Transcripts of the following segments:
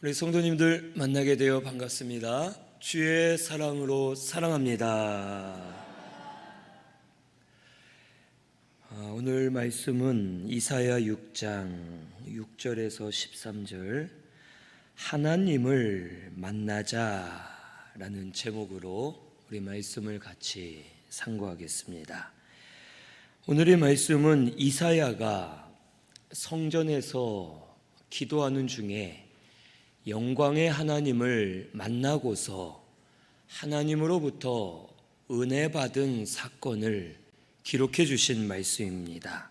우리 성도님들 만나게 되어 반갑습니다. 주의 사랑으로 사랑합니다. 오늘 말씀은 이사야 6장 6절에서 13절 하나님을 만나자라는 제목으로 우리 말씀을 같이 상고하겠습니다. 오늘의 말씀은 이사야가 성전에서 기도하는 중에 영광의 하나님을 만나고서 하나님으로부터 은혜 받은 사건을 기록해 주신 말씀입니다.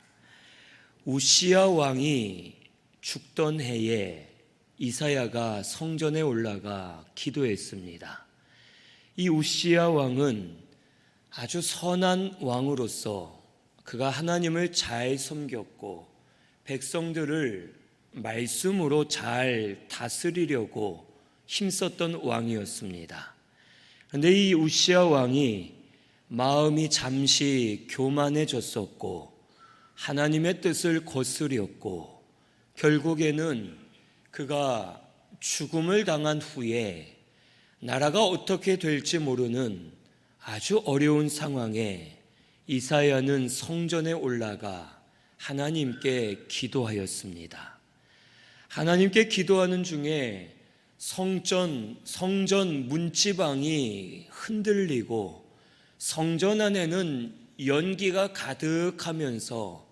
우시야 왕이 죽던 해에 이사야가 성전에 올라가 기도했습니다. 이 우시야 왕은 아주 선한 왕으로서 그가 하나님을 잘 섬겼고 백성들을 말씀으로 잘 다스리려고 힘썼던 왕이었습니다. 그런데 이 우시야 왕이 마음이 잠시 교만해졌었고 하나님의 뜻을 거스렸고 결국에는 그가 죽음을 당한 후에 나라가 어떻게 될지 모르는 아주 어려운 상황에 이사야는 성전에 올라가 하나님께 기도하였습니다. 하나님께 기도하는 중에 성전 문지방이 흔들리고 성전 안에는 연기가 가득하면서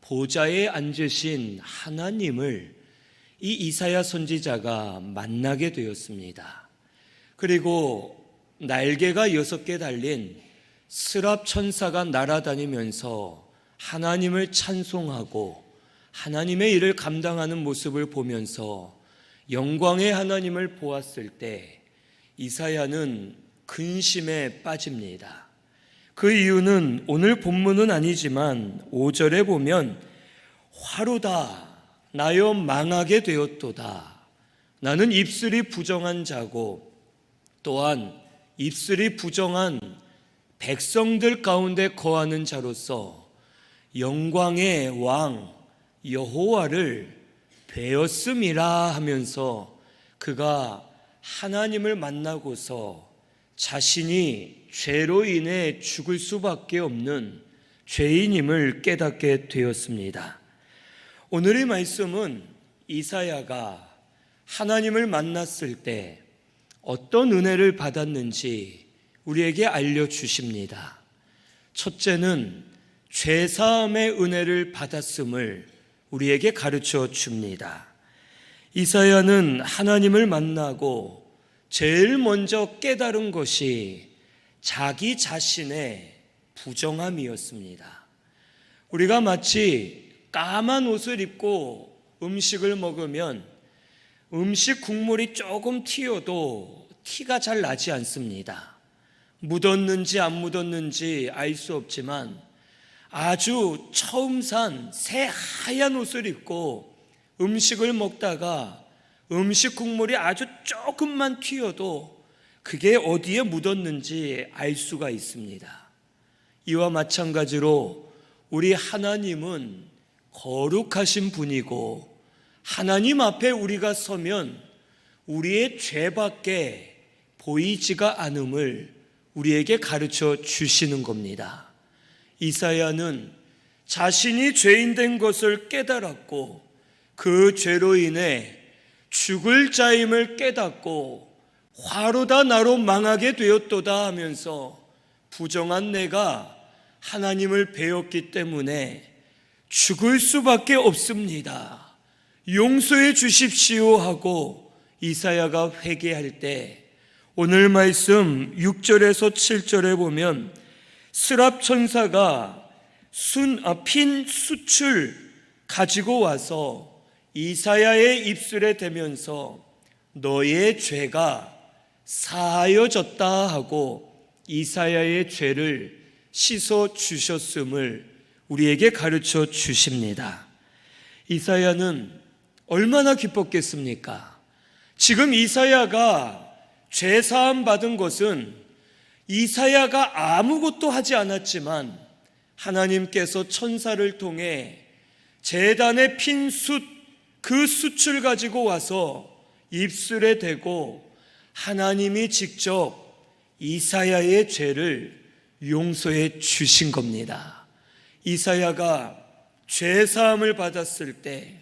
보좌에 앉으신 하나님을 이 이사야 선지자가 만나게 되었습니다. 그리고 날개가 6개 달린 스랍 천사가 날아다니면서 하나님을 찬송하고 하나님의 일을 감당하는 모습을 보면서 영광의 하나님을 보았을 때 이사야는 근심에 빠집니다. 그 이유는 오늘 본문은 아니지만 5절에 보면 화로다 나여 망하게 되었도다. 나는 입술이 부정한 자고 또한 입술이 부정한 백성들 가운데 거하는 자로서 영광의 왕 여호와를 배웠음이라 하면서 그가 하나님을 만나고서 자신이 죄로 인해 죽을 수밖에 없는 죄인임을 깨닫게 되었습니다. 오늘의 말씀은 이사야가 하나님을 만났을 때 어떤 은혜를 받았는지 우리에게 알려주십니다. 첫째는 죄사함의 은혜를 받았음을 우리에게 가르쳐 줍니다. 이사야는 하나님을 만나고 제일 먼저 깨달은 것이 자기 자신의 부정함이었습니다. 우리가 마치 까만 옷을 입고 음식을 먹으면 음식 국물이 조금 튀어도 티가 잘 나지 않습니다. 묻었는지 안 묻었는지 알 수 없지만 아주 처음 산 새하얀 옷을 입고 음식을 먹다가 음식 국물이 아주 조금만 튀어도 그게 어디에 묻었는지 알 수가 있습니다. 이와 마찬가지로 우리 하나님은 거룩하신 분이고 하나님 앞에 우리가 서면 우리의 죄밖에 보이지가 않음을 우리에게 가르쳐 주시는 겁니다. 이사야는 자신이 죄인된 것을 깨달았고 그 죄로 인해 죽을 자임을 깨닫고 화로다 나로 망하게 되었도다 하면서 부정한 내가 하나님을 배웠기 때문에 죽을 수밖에 없습니다. 용서해 주십시오 하고 이사야가 회개할 때 오늘 말씀 6절에서 7절에 보면 스랍 천사가 핀 숯을 가지고 와서 이사야의 입술에 대면서 너의 죄가 사하여졌다 하고 이사야의 죄를 씻어 주셨음을 우리에게 가르쳐 주십니다. 이사야는 얼마나 기뻤겠습니까? 지금 이사야가 죄 사함 받은 것은 이사야가 아무것도 하지 않았지만 하나님께서 천사를 통해 제단에 핀 숯, 그 숯을 가지고 와서 입술에 대고 하나님이 직접 이사야의 죄를 용서해 주신 겁니다. 이사야가 죄 사함을 받았을 때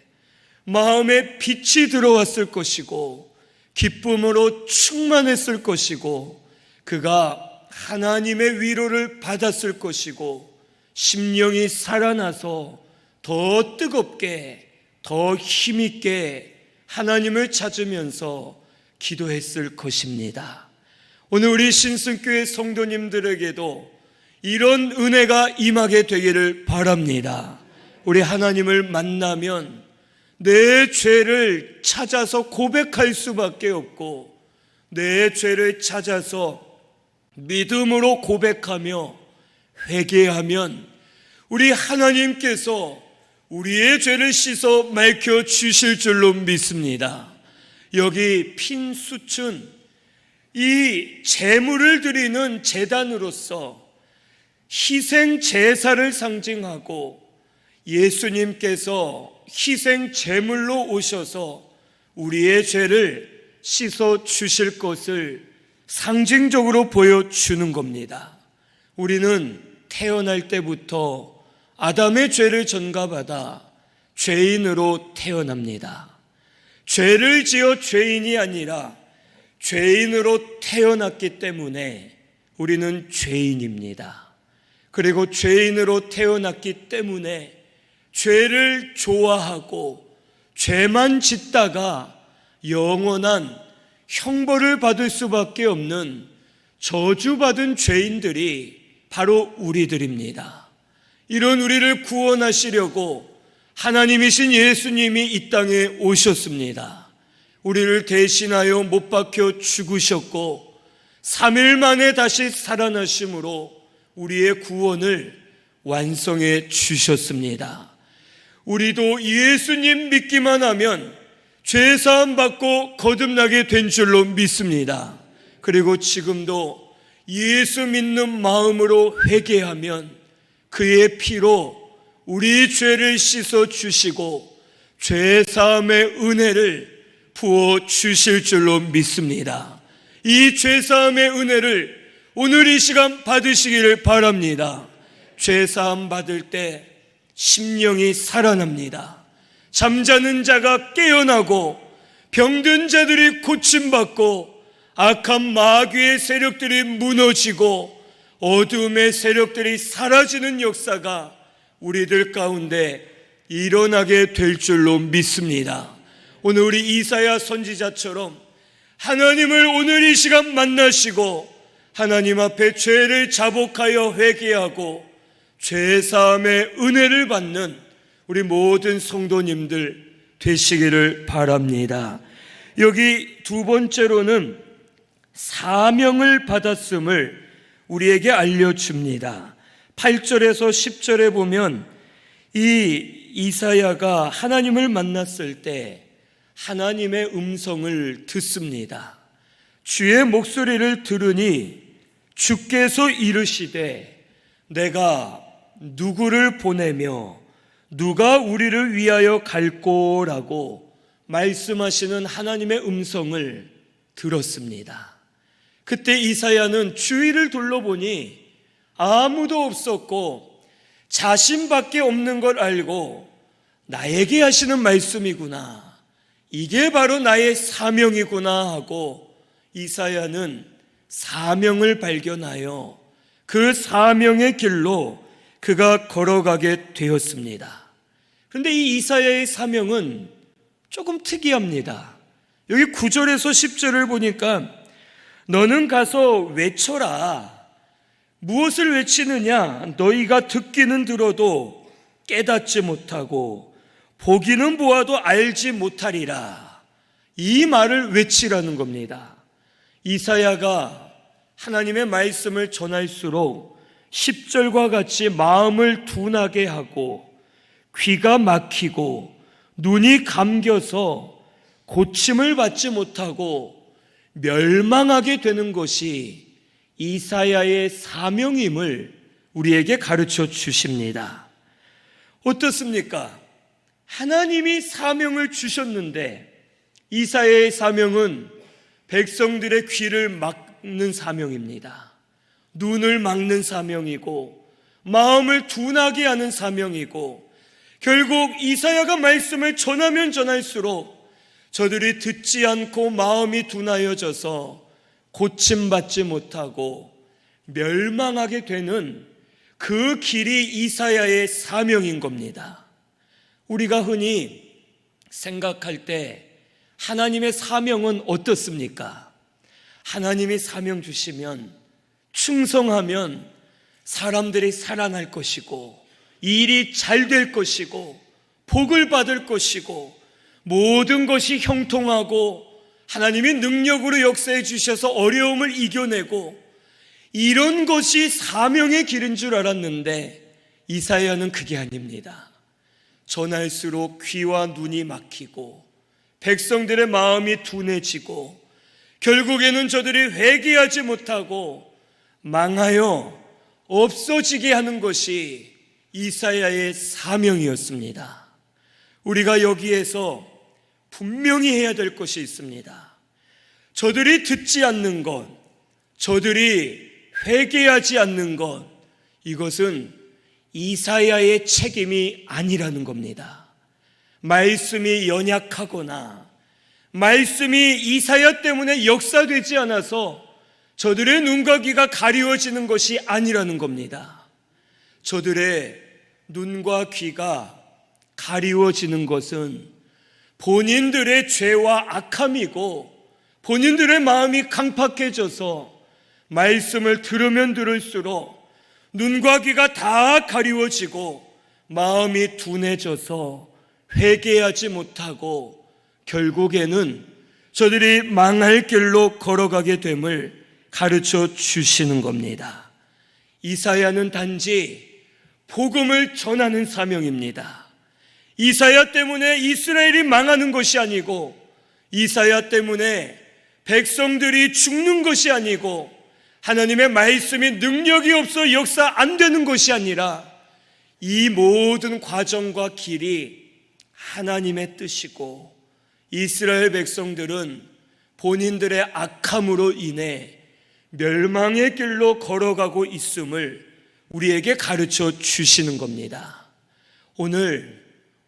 마음에 빛이 들어왔을 것이고 기쁨으로 충만했을 것이고 그가 하나님의 위로를 받았을 것이고 심령이 살아나서 더 뜨겁게 더 힘있게 하나님을 찾으면서 기도했을 것입니다. 오늘 우리 신승교회 성도님들에게도 이런 은혜가 임하게 되기를 바랍니다. 우리 하나님을 만나면 내 죄를 찾아서 고백할 수밖에 없고 내 죄를 찾아서 믿음으로 고백하며 회개하면 우리 하나님께서 우리의 죄를 씻어 맑혀 주실 줄로 믿습니다. 여기 핀 숯은 이 제물을 드리는 제단으로서 희생 제사를 상징하고 예수님께서 희생 제물로 오셔서 우리의 죄를 씻어 주실 것을 상징적으로 보여주는 겁니다. 우리는 태어날 때부터 아담의 죄를 전가받아 죄인으로 태어납니다. 죄를 지어 죄인이 아니라 죄인으로 태어났기 때문에 우리는 죄인입니다. 그리고 죄인으로 태어났기 때문에 죄를 좋아하고 죄만 짓다가 영원한 형벌을 받을 수밖에 없는 저주받은 죄인들이 바로 우리들입니다. 이런 우리를 구원하시려고 하나님이신 예수님이 이 땅에 오셨습니다. 우리를 대신하여 못 박혀 죽으셨고 3일 만에 다시 살아나심으로 우리의 구원을 완성해 주셨습니다. 우리도 예수님 믿기만 하면 죄사함 받고 거듭나게 된 줄로 믿습니다. 그리고 지금도 예수 믿는 마음으로 회개하면 그의 피로 우리 죄를 씻어 주시고 죄사함의 은혜를 부어 주실 줄로 믿습니다. 이 죄사함의 은혜를 오늘 이 시간 받으시기를 바랍니다. 죄사함 받을 때 심령이 살아납니다. 잠자는 자가 깨어나고 병든 자들이 고침받고 악한 마귀의 세력들이 무너지고 어둠의 세력들이 사라지는 역사가 우리들 가운데 일어나게 될 줄로 믿습니다. 오늘 우리 이사야 선지자처럼 하나님을 오늘 이 시간 만나시고 하나님 앞에 죄를 자복하여 회개하고 죄사함의 은혜를 받는 우리 모든 성도님들 되시기를 바랍니다. 여기 두 번째로는 사명을 받았음을 우리에게 알려줍니다. 8절에서 10절에 보면 이 이사야가 하나님을 만났을 때 하나님의 음성을 듣습니다. 주의 목소리를 들으니 주께서 이르시되 내가 누구를 보내며 누가 우리를 위하여 갈꼬라고 말씀하시는 하나님의 음성을 들었습니다. 그때 이사야는 주위를 둘러보니 아무도 없었고 자신밖에 없는 걸 알고 나에게 하시는 말씀이구나, 이게 바로 나의 사명이구나 하고 이사야는 사명을 발견하여 그 사명의 길로 그가 걸어가게 되었습니다. 그런데 이 이사야의 사명은 조금 특이합니다. 여기 9절에서 10절을 보니까 너는 가서 외쳐라. 무엇을 외치느냐? 너희가 듣기는 들어도 깨닫지 못하고 보기는 보아도 알지 못하리라. 이 말을 외치라는 겁니다. 이사야가 하나님의 말씀을 전할수록 10절과 같이 마음을 둔하게 하고 귀가 막히고 눈이 감겨서 고침을 받지 못하고 멸망하게 되는 것이 이사야의 사명임을 우리에게 가르쳐 주십니다. 어떻습니까? 하나님이 사명을 주셨는데 이사야의 사명은 백성들의 귀를 막는 사명입니다. 눈을 막는 사명이고 마음을 둔하게 하는 사명이고, 결국 이사야가 말씀을 전하면 전할수록 저들이 듣지 않고 마음이 둔하여져서 고침받지 못하고 멸망하게 되는 그 길이 이사야의 사명인 겁니다. 우리가 흔히 생각할 때 하나님의 사명은 어떻습니까? 하나님이 사명 주시면 충성하면 사람들이 살아날 것이고 일이 잘 될 것이고 복을 받을 것이고 모든 것이 형통하고 하나님이 능력으로 역사해 주셔서 어려움을 이겨내고, 이런 것이 사명의 길인 줄 알았는데 이사야는 그게 아닙니다. 전할수록 귀와 눈이 막히고 백성들의 마음이 둔해지고 결국에는 저들이 회개하지 못하고 망하여 없어지게 하는 것이 이사야의 사명이었습니다. 우리가 여기에서 분명히 해야 될 것이 있습니다. 저들이 듣지 않는 것, 저들이 회개하지 않는 것, 이것은 이사야의 책임이 아니라는 겁니다. 말씀이 연약하거나 말씀이 이사야 때문에 역사되지 않아서 저들의 눈과 귀가 가리워지는 것이 아니라는 겁니다. 저들의 눈과 귀가 가리워지는 것은 본인들의 죄와 악함이고 본인들의 마음이 강팍해져서 말씀을 들으면 들을수록 눈과 귀가 다 가리워지고 마음이 둔해져서 회개하지 못하고 결국에는 저들이 망할 길로 걸어가게 됨을 가르쳐 주시는 겁니다. 이사야는 단지 복음을 전하는 사명입니다. 이사야 때문에 이스라엘이 망하는 것이 아니고, 이사야 때문에 백성들이 죽는 것이 아니고, 하나님의 말씀이 능력이 없어 역사 안 되는 것이 아니라, 이 모든 과정과 길이 하나님의 뜻이고, 이스라엘 백성들은 본인들의 악함으로 인해 멸망의 길로 걸어가고 있음을 우리에게 가르쳐 주시는 겁니다. 오늘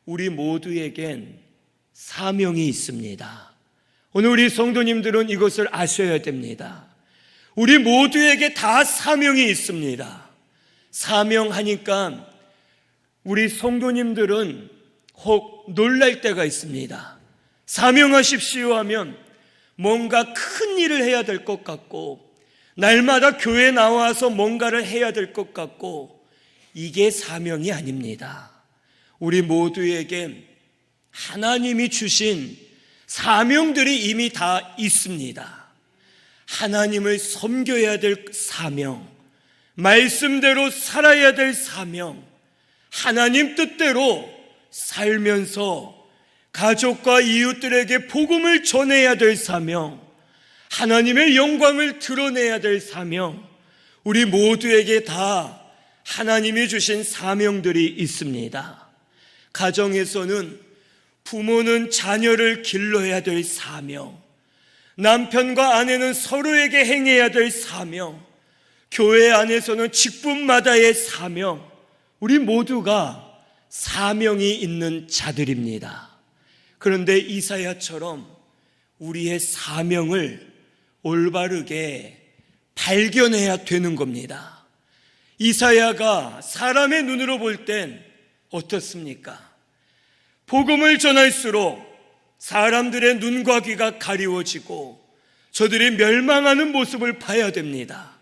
우리 모두에겐 사명이 있습니다. 오늘 우리 성도님들은 이것을 아셔야 됩니다. 우리 모두에게 다 사명이 있습니다. 사명하니까 우리 성도님들은 혹 놀랄 때가 있습니다. 사명하십시오 하면 뭔가 큰 일을 해야 될 것 같고, 날마다 교회에 나와서 뭔가를 해야 될 것 같고, 이게 사명이 아닙니다. 우리 모두에게 하나님이 주신 사명들이 이미 다 있습니다. 하나님을 섬겨야 될 사명, 말씀대로 살아야 될 사명, 하나님 뜻대로 살면서 가족과 이웃들에게 복음을 전해야 될 사명, 하나님의 영광을 드러내야 될 사명, 우리 모두에게 다 하나님이 주신 사명들이 있습니다. 가정에서는 부모는 자녀를 길러야 될 사명, 남편과 아내는 서로에게 행해야 될 사명, 교회 안에서는 직분마다의 사명, 우리 모두가 사명이 있는 자들입니다. 그런데 이사야처럼 우리의 사명을 올바르게 발견해야 되는 겁니다. 이사야가 사람의 눈으로 볼 땐 어떻습니까? 복음을 전할수록 사람들의 눈과 귀가 가리워지고 저들이 멸망하는 모습을 봐야 됩니다.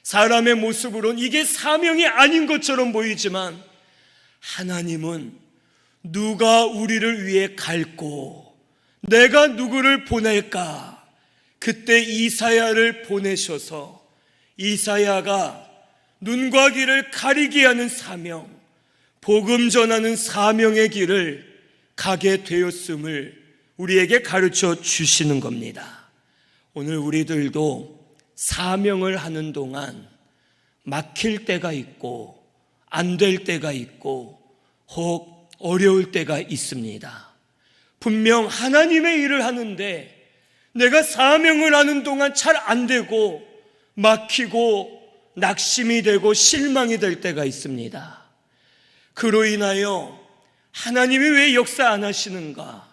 사람의 모습으로는 이게 사명이 아닌 것처럼 보이지만, 하나님은 누가 우리를 위해 갈고 내가 누구를 보낼까? 그때 이사야를 보내셔서 이사야가 눈과 귀를 가리게 하는 사명, 복음 전하는 사명의 길을 가게 되었음을 우리에게 가르쳐 주시는 겁니다. 오늘 우리들도 사명을 하는 동안 막힐 때가 있고 안 될 때가 있고 혹 어려울 때가 있습니다. 분명 하나님의 일을 하는데 내가 사명을 하는 동안 잘 안 되고 막히고 낙심이 되고 실망이 될 때가 있습니다. 그로 인하여 하나님이 왜 역사 안 하시는가?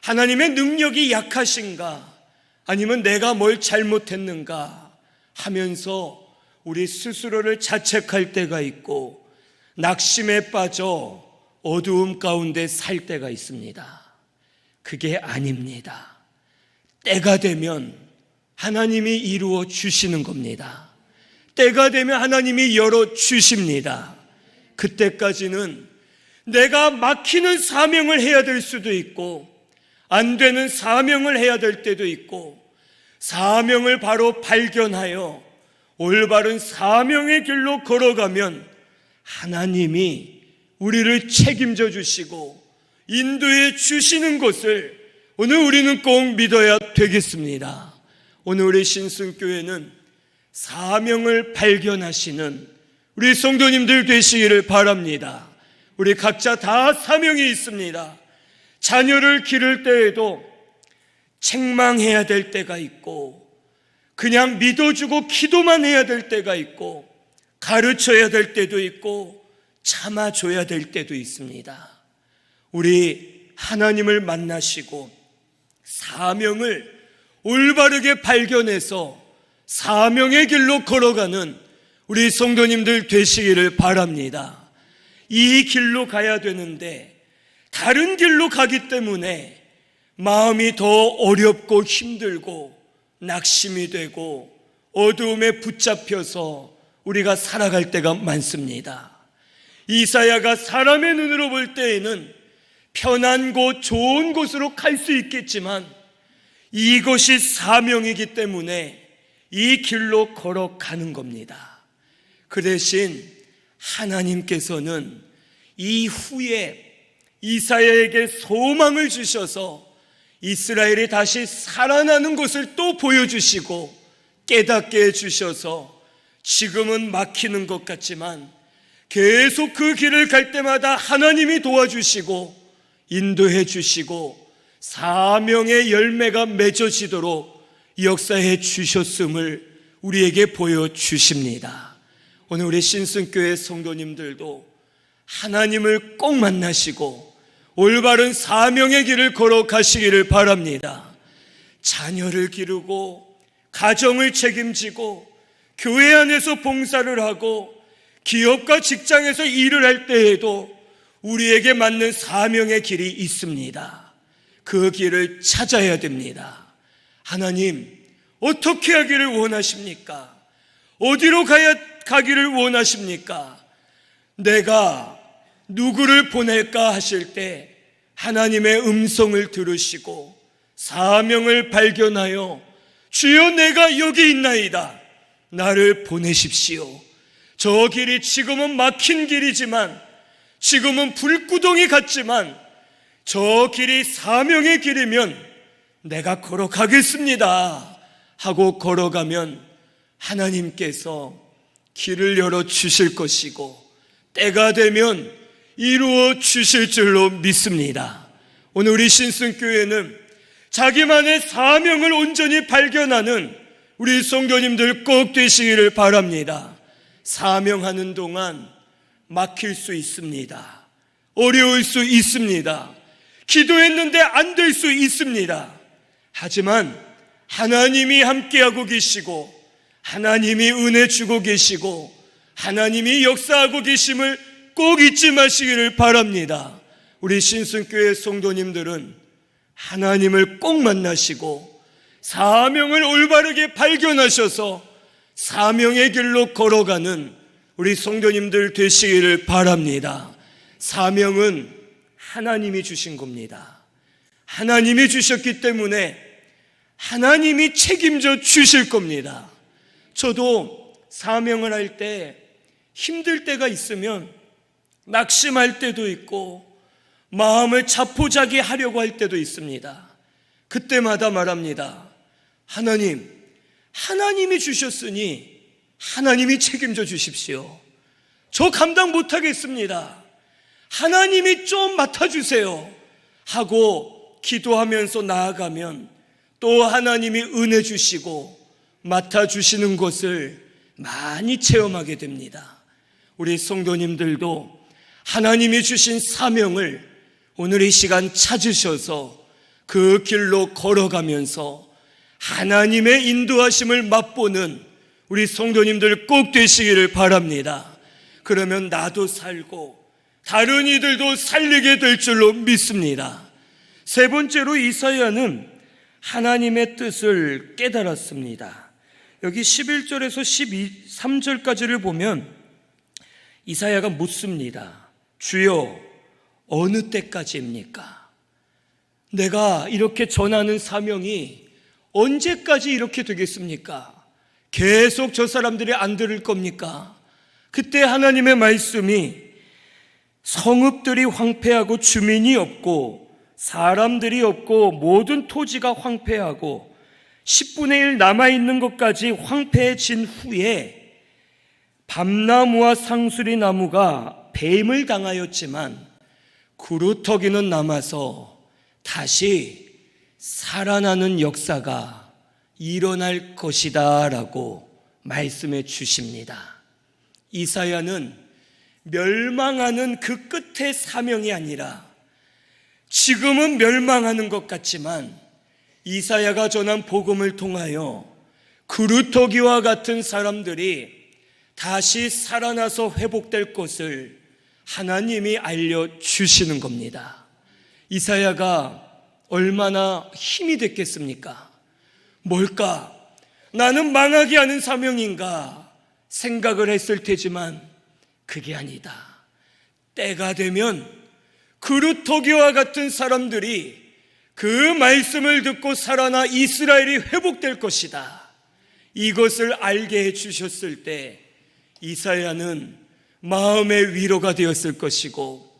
하나님의 능력이 약하신가? 아니면 내가 뭘 잘못했는가? 하면서 우리 스스로를 자책할 때가 있고 낙심에 빠져 어두움 가운데 살 때가 있습니다. 그게 아닙니다. 때가 되면 하나님이 이루어 주시는 겁니다. 때가 되면 하나님이 열어 주십니다. 그때까지는 내가 막히는 사명을 해야 될 수도 있고 안 되는 사명을 해야 될 때도 있고 사명을 바로 발견하여 올바른 사명의 길로 걸어가면 하나님이 우리를 책임져 주시고 인도해 주시는 것을 오늘 우리는 꼭 믿어야 되겠습니다. 오늘 우리 신승교회는 사명을 발견하시는 우리 성도님들 되시기를 바랍니다. 우리 각자 다 사명이 있습니다. 자녀를 기를 때에도 책망해야 될 때가 있고 그냥 믿어주고 기도만 해야 될 때가 있고 가르쳐야 될 때도 있고 참아줘야 될 때도 있습니다. 우리 하나님을 만나시고 사명을 올바르게 발견해서 사명의 길로 걸어가는 우리 성도님들 되시기를 바랍니다. 이 길로 가야 되는데 다른 길로 가기 때문에 마음이 더 어렵고 힘들고 낙심이 되고 어두움에 붙잡혀서 우리가 살아갈 때가 많습니다. 이사야가 사람의 눈으로 볼 때에는 편한 곳, 좋은 곳으로 갈 수 있겠지만 이것이 사명이기 때문에 이 길로 걸어가는 겁니다. 그 대신 하나님께서는 이후에 이사야에게 소망을 주셔서 이스라엘이 다시 살아나는 것을 또 보여주시고 깨닫게 해주셔서 지금은 막히는 것 같지만 계속 그 길을 갈 때마다 하나님이 도와주시고 인도해 주시고 사명의 열매가 맺어지도록 역사해 주셨음을 우리에게 보여주십니다. 오늘 우리 신승교회 성도님들도 하나님을 꼭 만나시고 올바른 사명의 길을 걸어가시기를 바랍니다. 자녀를 기르고 가정을 책임지고 교회 안에서 봉사를 하고 기업과 직장에서 일을 할 때에도 우리에게 맞는 사명의 길이 있습니다. 그 길을 찾아야 됩니다. 하나님, 어떻게 하기를 원하십니까? 어디로 가기를 원하십니까? 내가 누구를 보낼까 하실 때 하나님의 음성을 들으시고 사명을 발견하여 주여 내가 여기 있나이다. 나를 보내십시오. 저 길이 지금은 막힌 길이지만 지금은 불구덩이 같지만 저 길이 사명의 길이면 내가 걸어가겠습니다 하고 걸어가면 하나님께서 길을 열어주실 것이고 때가 되면 이루어 주실 줄로 믿습니다. 오늘 우리 신승교회는 자기만의 사명을 온전히 발견하는 우리 성도님들 꼭 되시기를 바랍니다. 사명하는 동안 막힐 수 있습니다. 어려울 수 있습니다. 기도했는데 안 될 수 있습니다. 하지만 하나님이 함께하고 계시고 하나님이 은혜 주고 계시고 하나님이 역사하고 계심을 꼭 잊지 마시기를 바랍니다. 우리 신승교회 성도님들은 하나님을 꼭 만나시고 사명을 올바르게 발견하셔서 사명의 길로 걸어가는 우리 성도님들 되시기를 바랍니다. 사명은 하나님이 주신 겁니다. 하나님이 주셨기 때문에 하나님이 책임져 주실 겁니다. 저도 사명을 할 때 힘들 때가 있으면 낙심할 때도 있고 마음을 자포자기 하려고 할 때도 있습니다. 그때마다 말합니다. 하나님이 주셨으니 하나님이 책임져 주십시오. 저 감당 못하겠습니다. 하나님이 좀 맡아주세요 하고 기도하면서 나아가면 또 하나님이 은혜 주시고 맡아주시는 것을 많이 체험하게 됩니다. 우리 성도님들도 하나님이 주신 사명을 오늘 이 시간 찾으셔서 그 길로 걸어가면서 하나님의 인도하심을 맛보는 우리 성도님들 꼭 되시기를 바랍니다. 그러면 나도 살고 다른 이들도 살리게 될 줄로 믿습니다. 세 번째로 이사야는 하나님의 뜻을 깨달았습니다. 여기 11절에서 3절까지를 보면 이사야가 묻습니다. 주여, 어느 때까지입니까? 내가 이렇게 전하는 사명이 언제까지 이렇게 되겠습니까? 계속 저 사람들이 안 들을 겁니까? 그때 하나님의 말씀이 성읍들이 황폐하고 주민이 없고 사람들이 없고 모든 토지가 황폐하고 10분의 1 남아있는 것까지 황폐해진 후에 밤나무와 상수리 나무가 뱀을 당하였지만 구루터기는 남아서 다시 살아나는 역사가 일어날 것이다 라고 말씀해 주십니다. 이사야는 멸망하는 그 끝의 사명이 아니라 지금은 멸망하는 것 같지만 이사야가 전한 복음을 통하여 구루터기와 같은 사람들이 다시 살아나서 회복될 것을 하나님이 알려주시는 겁니다. 이사야가 얼마나 힘이 됐겠습니까? 뭘까? 나는 망하게 하는 사명인가 생각을 했을 테지만 그게 아니다. 때가 되면 구루터기와 같은 사람들이 그 말씀을 듣고 살아나 이스라엘이 회복될 것이다. 이것을 알게 해주셨을 때 이사야는 마음의 위로가 되었을 것이고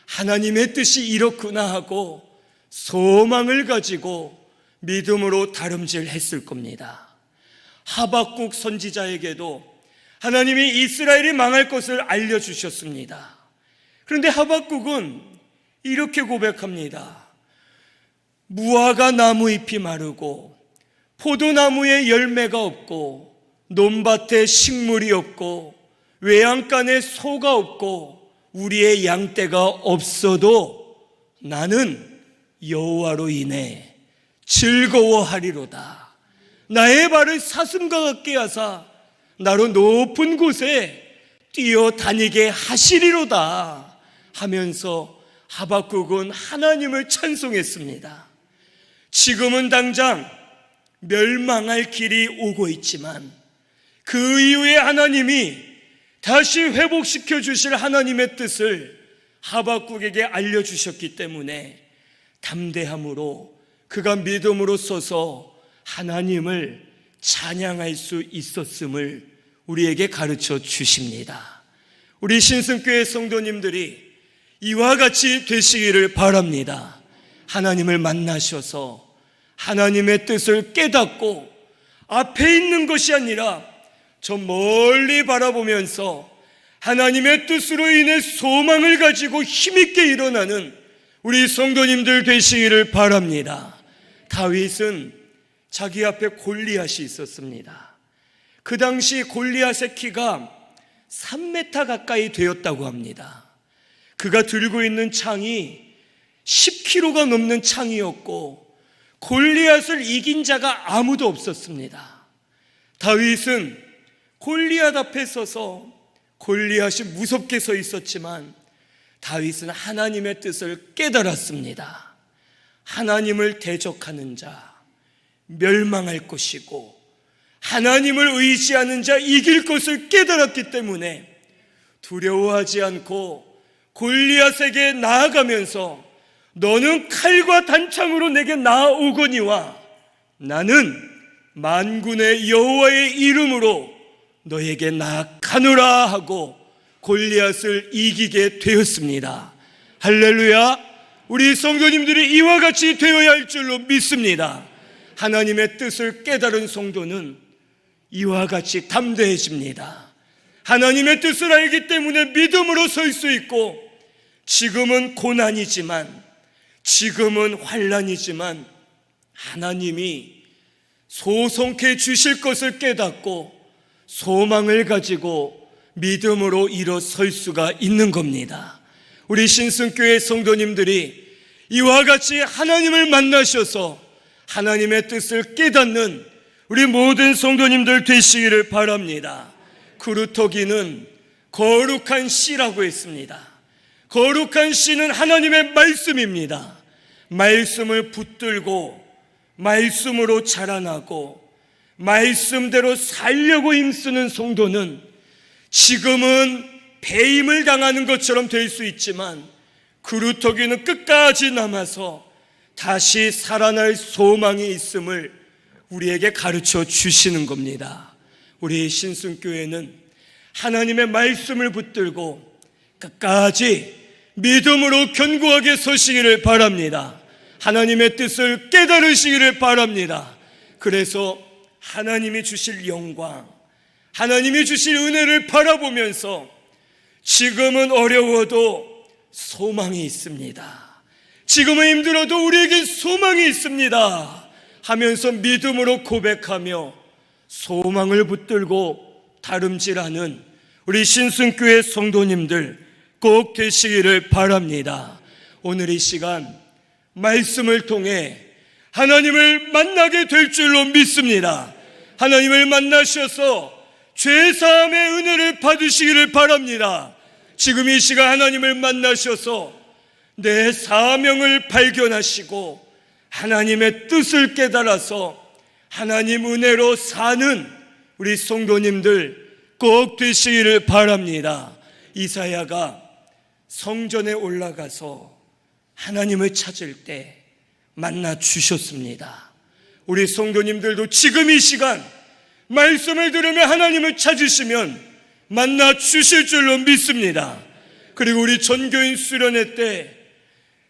하나님의 뜻이 이렇구나 하고 소망을 가지고 믿음으로 다름질했을 겁니다. 하박국 선지자에게도 하나님이 이스라엘이 망할 것을 알려주셨습니다. 그런데 하박국은 이렇게 고백합니다. 무화과 나무 잎이 마르고 포도나무에 열매가 없고 논밭에 식물이 없고 외양간에 소가 없고 우리의 양떼가 없어도 나는 여호와로 인해 즐거워하리로다. 나의 발을 사슴과 같게 하사 나로 높은 곳에 뛰어다니게 하시리로다 하면서 하박국은 하나님을 찬송했습니다. 지금은 당장 멸망할 길이 오고 있지만 그 이후에 하나님이 다시 회복시켜 주실 하나님의 뜻을 하박국에게 알려주셨기 때문에 담대함으로 그가 믿음으로 서서 하나님을 찬양할 수 있었음을 우리에게 가르쳐 주십니다. 우리 신승교회 성도님들이 이와 같이 되시기를 바랍니다. 하나님을 만나셔서 하나님의 뜻을 깨닫고 앞에 있는 것이 아니라 저 멀리 바라보면서 하나님의 뜻으로 인해 소망을 가지고 힘있게 일어나는 우리 성도님들 되시기를 바랍니다. 다윗은 자기 앞에 골리앗이 있었습니다. 그 당시 골리앗의 키가 3m 가까이 되었다고 합니다. 그가 들고 있는 창이 10kg가 넘는 창이었고 골리앗을 이긴 자가 아무도 없었습니다. 다윗은 골리앗 앞에 서서 골리앗이 무섭게 서 있었지만 다윗은 하나님의 뜻을 깨달았습니다. 하나님을 대적하는 자 멸망할 것이고 하나님을 의지하는 자 이길 것을 깨달았기 때문에 두려워하지 않고 골리앗에게 나아가면서 너는 칼과 단창으로 내게 나아오거니와 나는 만군의 여호와의 이름으로 너에게 나아가노라 하고 골리앗을 이기게 되었습니다. 할렐루야. 우리 성도님들이 이와 같이 되어야 할 줄로 믿습니다. 하나님의 뜻을 깨달은 성도는 이와 같이 담대해집니다. 하나님의 뜻을 알기 때문에 믿음으로 설 수 있고 지금은 고난이지만 지금은 환난이지만 하나님이 소송케 주실 것을 깨닫고 소망을 가지고 믿음으로 일어설 수가 있는 겁니다. 우리 신승교회 성도님들이 이와 같이 하나님을 만나셔서 하나님의 뜻을 깨닫는 우리 모든 성도님들 되시기를 바랍니다. 그루터기는 거룩한 씨라고 했습니다. 거룩한 씨는 하나님의 말씀입니다. 말씀을 붙들고 말씀으로 자라나고 말씀대로 살려고 힘쓰는 성도는 지금은 배임을 당하는 것처럼 될 수 있지만 그루터기는 끝까지 남아서 다시 살아날 소망이 있음을 우리에게 가르쳐 주시는 겁니다. 우리 신승교회는 하나님의 말씀을 붙들고 끝까지 믿음으로 견고하게 서시기를 바랍니다. 하나님의 뜻을 깨달으시기를 바랍니다. 그래서 하나님이 주실 영광, 하나님이 주실 은혜를 바라보면서 지금은 어려워도 소망이 있습니다. 지금은 힘들어도 우리에게 소망이 있습니다 하면서 믿음으로 고백하며 소망을 붙들고 다름질하는 우리 신승교회 성도님들 꼭 되시기를 바랍니다. 오늘 이 시간 말씀을 통해 하나님을 만나게 될 줄로 믿습니다. 하나님을 만나셔서 죄사함의 은혜를 받으시기를 바랍니다. 지금 이 시간 하나님을 만나셔서 내 사명을 발견하시고 하나님의 뜻을 깨달아서 하나님 은혜로 사는 우리 성도님들 꼭 되시기를 바랍니다. 이사야가 성전에 올라가서 하나님을 찾을 때 만나 주셨습니다. 우리 성도님들도 지금 이 시간 말씀을 들으며 하나님을 찾으시면 만나 주실 줄로 믿습니다. 그리고 우리 전교인 수련회 때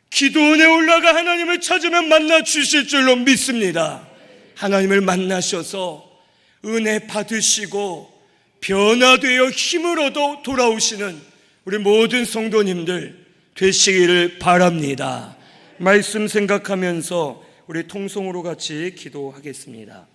기도원에 올라가 하나님을 찾으면 만나 주실 줄로 믿습니다. 하나님을 만나셔서 은혜 받으시고 변화되어 힘으로도 돌아오시는 우리 모든 성도님들 되시기를 바랍니다. 말씀 생각하면서 우리 통성으로 같이 기도하겠습니다.